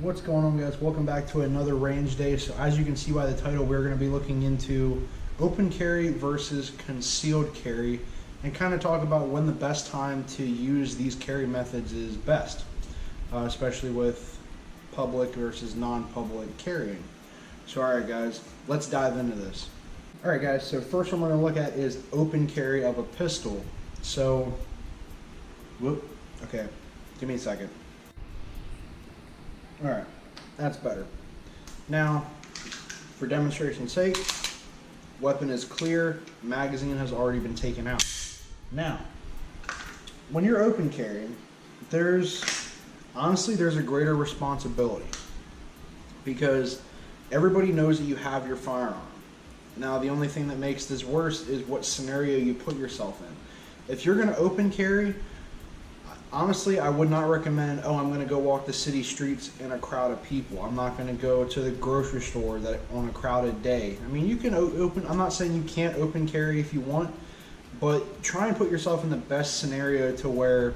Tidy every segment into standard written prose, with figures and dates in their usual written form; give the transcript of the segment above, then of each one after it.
What's going on, guys? Welcome back to another range day. So as you can see by the title, we're going to be looking into open carry versus concealed carry and kind of talk about when the best time to use these carry methods is best, especially with public versus non-public carrying. So all right, guys, let's dive into this. All right, guys, so first one we're going to look at is open carry of a pistol. So, okay, give me a second. All right, that's better. Now, for demonstration's sake, weapon is clear, magazine has already been taken out. Now, when you're open carrying, honestly, there's a greater responsibility because everybody knows that you have your firearm. Now, the only thing that makes this worse is what scenario you put yourself in. If you're gonna open carry, honestly, I would not recommend, I'm going to go walk the city streets in a crowd of people. I'm not going to go to the grocery store on a crowded day. I mean, you can open, I'm not saying you can't open carry if you want, but try and put yourself in the best scenario to where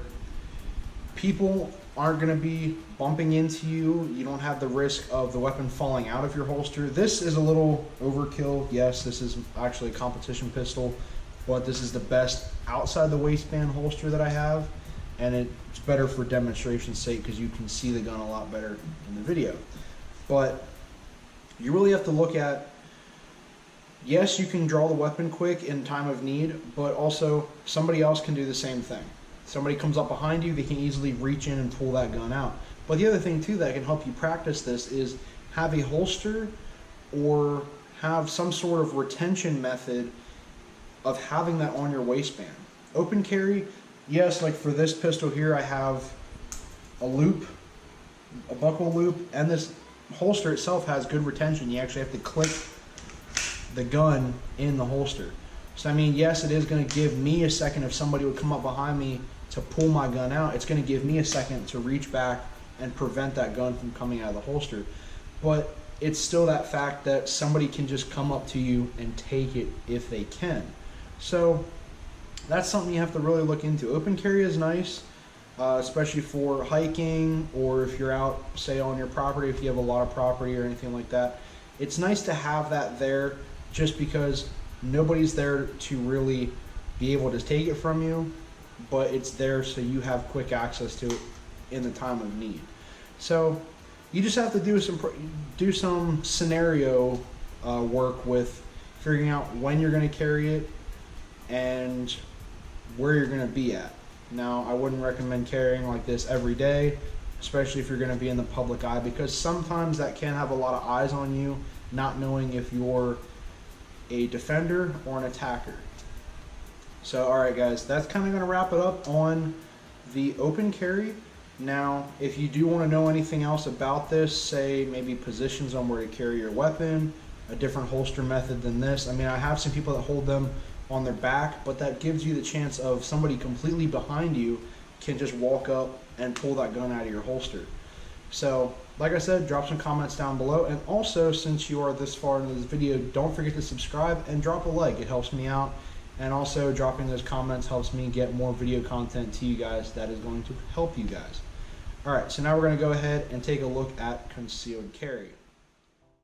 people aren't going to be bumping into you. You don't have the risk of the weapon falling out of your holster. This is a little overkill. Yes, this is actually a competition pistol, but this is the best outside the waistband holster that I have. And it's better for demonstration's sake because you can see the gun a lot better in the video. But you really have to look at, yes, you can draw the weapon quick in time of need, but also somebody else can do the same thing. Somebody comes up behind you, they can easily reach in and pull that gun out. But the other thing too that can help you practice this is have a holster or have some sort of retention method of having that on your waistband. Open carry, yes, like for this pistol here, I have a loop, a buckle loop, and this holster itself has good retention. You actually have to click the gun in the holster. So I mean, yes, it is going to give me a second if somebody would come up behind me to pull my gun out. It's going to give me a second to reach back and prevent that gun from coming out of the holster. But it's still that fact that somebody can just come up to you and take it if they can. So that's something you have to really look into. Open carry is nice, especially for hiking or if you're out, say, on your property, if you have a lot of property or anything like that. It's nice to have that there just because nobody's there to really be able to take it from you, but it's there so you have quick access to it in the time of need. So you just have to do some scenario work with figuring out when you're going to carry it and where you're going to be at. Now, I wouldn't recommend carrying like this every day, especially if you're going to be in the public eye, because sometimes that can have a lot of eyes on you, not knowing if you're a defender or an attacker. So, all right, guys, that's kind of going to wrap it up on the open carry. Now, if you do want to know anything else about this, say maybe positions on where to carry your weapon, a different holster method than this. I mean, I have seen people that hold them on their back, but that gives you the chance of somebody completely behind you can just walk up and pull that gun out of your holster. So like I said, drop some comments down below, and also since you are this far into this video, don't forget to subscribe and drop a like. It helps me out, and also dropping those comments helps me get more video content to you guys that is going to help you guys. Alright, so now we're going to go ahead and take a look at concealed carry.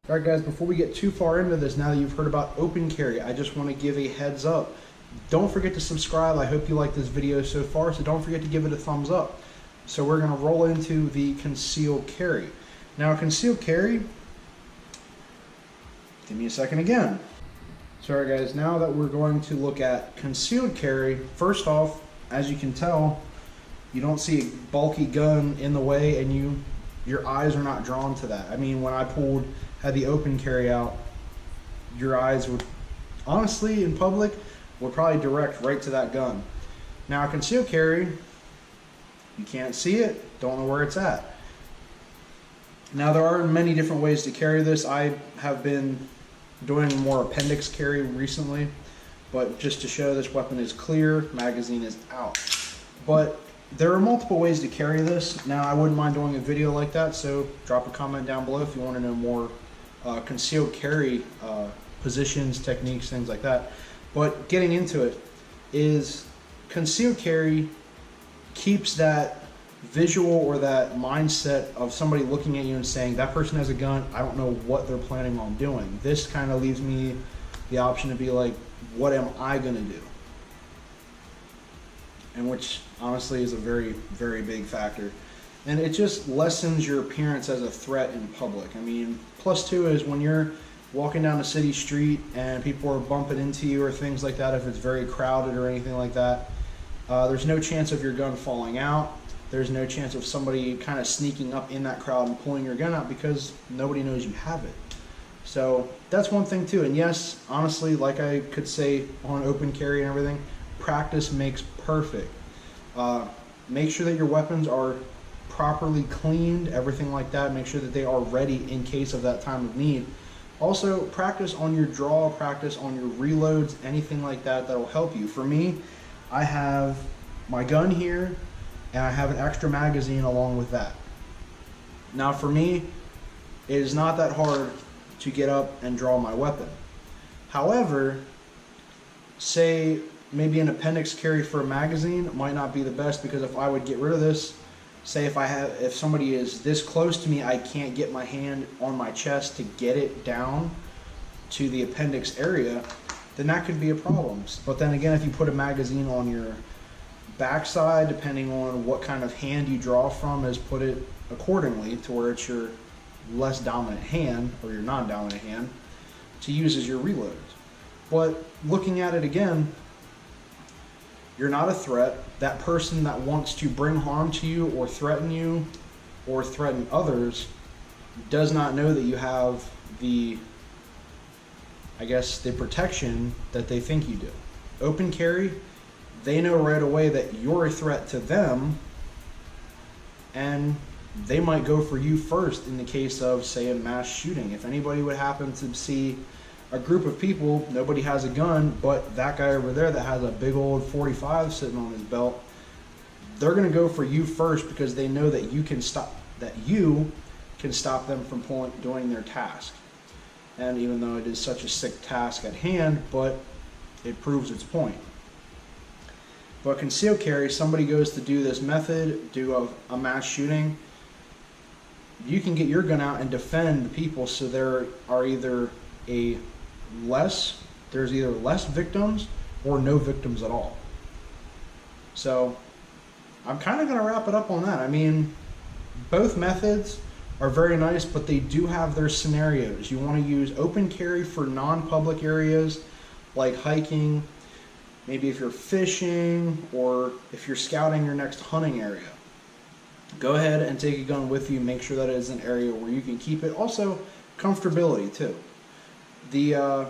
Alright guys, before we get too far into this, now that you've heard about open carry, I just want to give a heads up. Don't forget to subscribe. I hope you like this video so far, so don't forget to give it a thumbs up. So we're going to roll into the concealed carry. Now concealed carry, give me a second again. So alright guys, now that we're going to look at concealed carry, first off, as you can tell, you don't see a bulky gun in the way and your eyes are not drawn to that. I mean, when I had the open carry out, your eyes would, honestly, in public, would probably direct right to that gun. Now, concealed carry, you can't see it, don't know where it's at. Now, there are many different ways to carry this. I have been doing more appendix carry recently, but just to show this weapon is clear, magazine is out. But there are multiple ways to carry this. Now, I wouldn't mind doing a video like that, so drop a comment down below if you want to know more concealed carry positions, techniques, things like that. But getting into it is concealed carry keeps that visual or that mindset of somebody looking at you and saying, that person has a gun, I don't know what they're planning on doing. This kind of leaves me the option to be like, what am I going to do? And which honestly is a very, very big factor. And it just lessens your appearance as a threat in public. I mean, plus two is when you're walking down a city street and people are bumping into you or things like that, if it's very crowded or anything like that, there's no chance of your gun falling out. There's no chance of somebody kind of sneaking up in that crowd and pulling your gun out because nobody knows you have it. So that's one thing too. And yes, honestly, like I could say on open carry and everything, practice makes perfect. Make sure that your weapons are properly cleaned, everything like that. Make sure that they are ready in case of that time of need. Also, practice on your draw, practice on your reloads, anything like that that'll help you. For me, I have my gun here and I have an extra magazine along with that. Now for me, it is not that hard to get up and draw my weapon. However, say maybe an appendix carry for a magazine might not be the best, because if I would get rid of this, say if somebody is this close to me, I can't get my hand on my chest to get it down to the appendix area, then that could be a problem. But then again, if you put a magazine on your backside, depending on what kind of hand you draw from, is put it accordingly to where it's your less dominant hand or your non-dominant hand to use as your reloads. But looking at it again, you're not a threat. That person that wants to bring harm to you or threaten others does not know that you have the protection that they think you do. Open carry, they know right away that you're a threat to them, and they might go for you first in the case of, say, a mass shooting. If anybody would happen to see a group of people, nobody has a gun, but that guy over there that has a big old 45 sitting on his belt, they're going to go for you first because they know that you can stop them from doing their task. And even though it is such a sick task at hand, but it proves its point. But concealed carry, somebody goes to do this method, do a mass shooting, you can get your gun out and defend the people, so there are either less victims or no victims at all. So I'm kind of going to wrap it up on that. I mean, both methods are very nice, but they do have their scenarios. You want to use open carry for non-public areas like hiking, maybe if you're fishing, or if you're scouting your next hunting area. Go ahead and take a gun with you. Make sure that it is an area where you can keep it. Also, comfortability too. The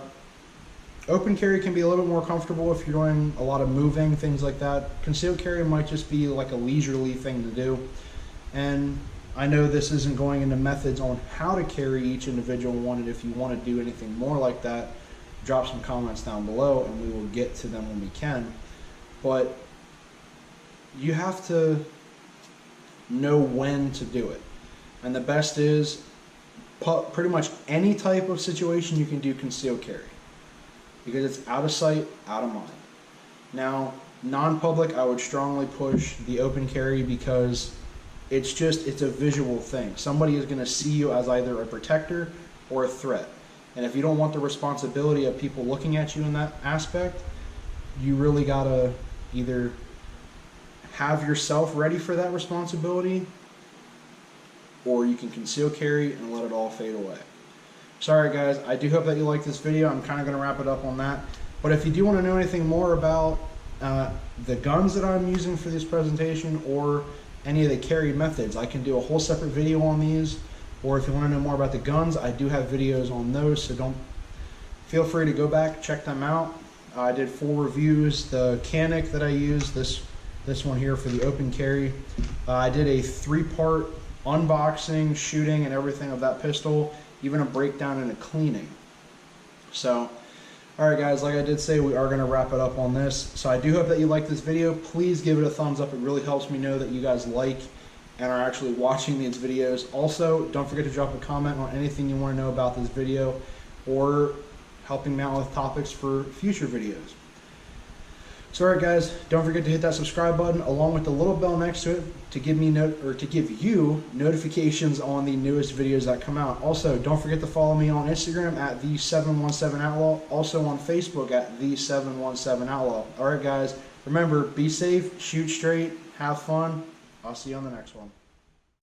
open carry can be a little bit more comfortable if you're doing a lot of moving, things like that. Concealed carry might just be like a leisurely thing to do. And I know this isn't going into methods on how to carry each individual one, and if you want to do anything more like that, drop some comments down below and we will get to them when we can. But you have to know when to do it. And the best is pretty much any type of situation you can do concealed carry, because it's out of sight, out of mind. Now, non-public, I would strongly push the open carry because it's a visual thing. Somebody is going to see you as either a protector or a threat. And if you don't want the responsibility of people looking at you in that aspect, you really got to either have yourself ready for that responsibility, or you can conceal carry and let it all fade away. Sorry guys, I do hope that you liked this video. I'm kind of going to wrap it up on that. But if you do want to know anything more about the guns that I'm using for this presentation, or any of the carry methods, I can do a whole separate video on these. Or if you want to know more about the guns, I do have videos on those, so feel free to go back, check them out. I did 4 reviews. The Canik that I used, this one here for the open carry. I did a 3-part unboxing, shooting, and everything of that pistol, even a breakdown and a cleaning. So, alright guys, like I did say, we are going to wrap it up on this. So I do hope that you liked this video. Please give it a thumbs up. It really helps me know that you guys like and are actually watching these videos. Also, don't forget to drop a comment on anything you want to know about this video, or helping me out with topics for future videos. So alright guys, don't forget to hit that subscribe button along with the little bell next to it to give me to give you notifications on the newest videos that come out. Also, don't forget to follow me on Instagram at the717outlaw, also on Facebook at the717outlaw. Alright guys, remember, be safe, shoot straight, have fun. I'll see you on the next one.